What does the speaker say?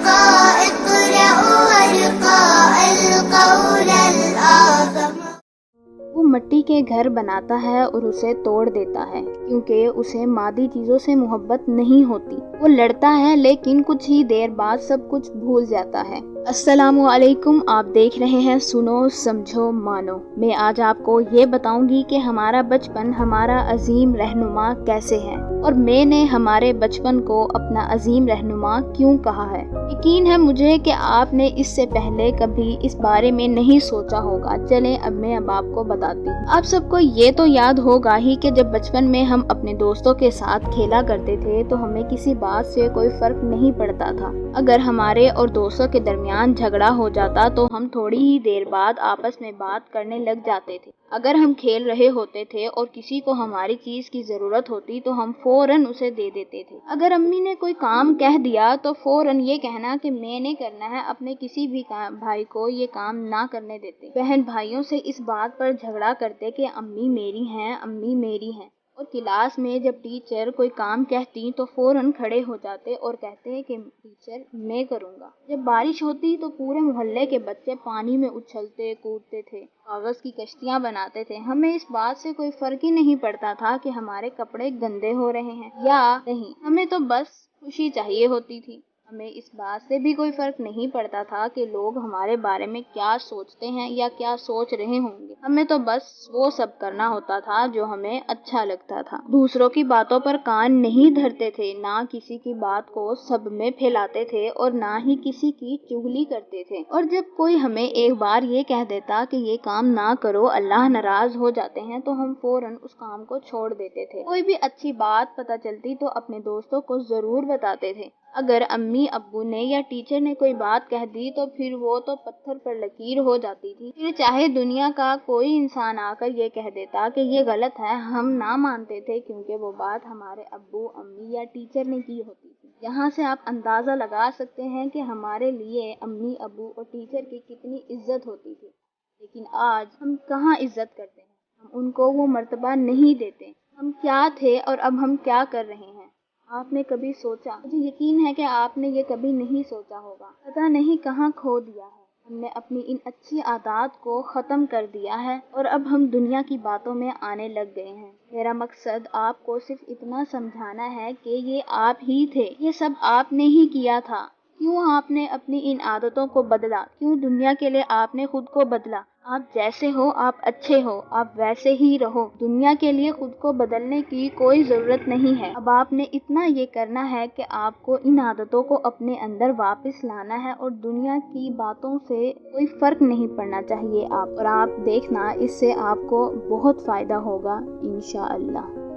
اقرأ وارقى القول الأعظم۔ وہ مٹی کے گھر بناتا ہے اور اسے توڑ دیتا ہے کیونکہ اسے مادی چیزوں سے محبت نہیں ہوتی۔ وہ لڑتا ہے لیکن کچھ ہی دیر بعد سب کچھ بھول جاتا ہے۔ السلام علیکم، آپ دیکھ رہے ہیں سنو سمجھو مانو۔ میں آج آپ کو یہ بتاؤں گی کہ ہمارا بچپن ہمارا عظیم رہنما کیسے ہے، اور میں نے ہمارے بچپن کو اپنا عظیم رہنما کیوں کہا ہے۔ یقین ہے مجھے کہ آپ نے اس سے پہلے کبھی اس بارے میں نہیں سوچا ہوگا۔ چلیں اب میں آپ کو بتاتی ہوں۔ آپ سب کو یہ تو یاد ہوگا ہی کہ جب بچپن میں ہم اپنے دوستوں کے ساتھ کھیلا کرتے تھے تو ہمیں کسی بات سے کوئی فرق نہیں پڑتا تھا۔ اگر ہمارے اور دوستوں کے درمیان جھگڑا ہو جاتا تو ہم تھوڑی ہی دیر بعد آپس میں بات کرنے لگ جاتے تھے۔ اگر ہم کھیل رہے ہوتے تھے اور کسی کو ہماری چیز کی ضرورت ہوتی تو ہم فوراً اسے دے دیتے تھے۔ اگر امی نے کوئی کام کہہ دیا تو فوراً یہ کہنا کہ میں نے کرنا ہے، اپنے کسی بھی بھائی کو یہ کام نہ کرنے دیتے۔ بہن بھائیوں سے اس بات پر جھگڑا کرتے کہ امی میری ہیں، امی میری ہیں، اور کلاس میں جب ٹیچر کوئی کام کہتی تو فوراً کھڑے ہو جاتے اور کہتے کہ ٹیچر میں کروں گا۔ جب بارش ہوتی تو پورے محلے کے بچے پانی میں اچھلتے کودتے تھے، کاغذ کی کشتیاں بناتے تھے۔ ہمیں اس بات سے کوئی فرق ہی نہیں پڑتا تھا کہ ہمارے کپڑے گندے ہو رہے ہیں یا نہیں، ہمیں تو بس خوشی چاہیے ہوتی تھی۔ ہمیں اس بات سے بھی کوئی فرق نہیں پڑتا تھا کہ لوگ ہمارے بارے میں کیا سوچتے ہیں یا کیا سوچ رہے ہوں گے۔ ہمیں تو بس وہ سب کرنا ہوتا تھا جو ہمیں اچھا لگتا تھا۔ دوسروں کی باتوں پر کان نہیں دھرتے تھے، نہ کسی کی بات کو سب میں پھیلاتے تھے اور نہ ہی کسی کی چغلی کرتے تھے۔ اور جب کوئی ہمیں ایک بار یہ کہہ دیتا کہ یہ کام نہ کرو، اللہ ناراض ہو جاتے ہیں، تو ہم فوراً اس کام کو چھوڑ دیتے تھے۔ کوئی بھی اچھی بات پتہ چلتی تو اپنے دوستوں کو ضرور بتاتے تھے۔ اگر امی ابو نے یا ٹیچر نے کوئی بات کہہ دی تو پھر وہ تو پتھر پر لکیر ہو جاتی تھی۔ پھر چاہے دنیا کا کوئی انسان آ کر یہ کہہ دیتا کہ یہ غلط ہے، ہم نہ مانتے تھے کیونکہ وہ بات ہمارے ابو امی یا ٹیچر نے کی ہوتی تھی۔ یہاں سے آپ اندازہ لگا سکتے ہیں کہ ہمارے لیے امی ابو اور ٹیچر کی کتنی عزت ہوتی تھی۔ لیکن آج ہم کہاں عزت کرتے ہیں، ہم ان کو وہ مرتبہ نہیں دیتے۔ ہم کیا تھے اور اب ہم کیا کر رہے ہیں؟ آپ نے کبھی سوچا؟ مجھے یقین ہے کہ آپ نے یہ کبھی نہیں سوچا ہوگا۔ پتہ نہیں کہاں کھو دیا ہے۔ ہم نے اپنی ان اچھی عادات کو ختم کر دیا ہے اور اب ہم دنیا کی باتوں میں آنے لگ گئے ہیں۔ میرا مقصد آپ کو صرف اتنا سمجھانا ہے کہ یہ آپ ہی تھے، یہ سب آپ نے ہی کیا تھا۔ کیوں آپ نے اپنی ان عادتوں کو بدلا؟ کیوں دنیا کے لیے آپ نے خود کو بدلا؟ آپ جیسے ہو آپ اچھے ہو، آپ ویسے ہی رہو۔ دنیا کے لیے خود کو بدلنے کی کوئی ضرورت نہیں ہے۔ اب آپ نے اتنا یہ کرنا ہے کہ آپ کو ان عادتوں کو اپنے اندر واپس لانا ہے اور دنیا کی باتوں سے کوئی فرق نہیں پڑنا چاہیے آپ، اور آپ دیکھنا اس سے آپ کو بہت فائدہ ہوگا انشاءاللہ۔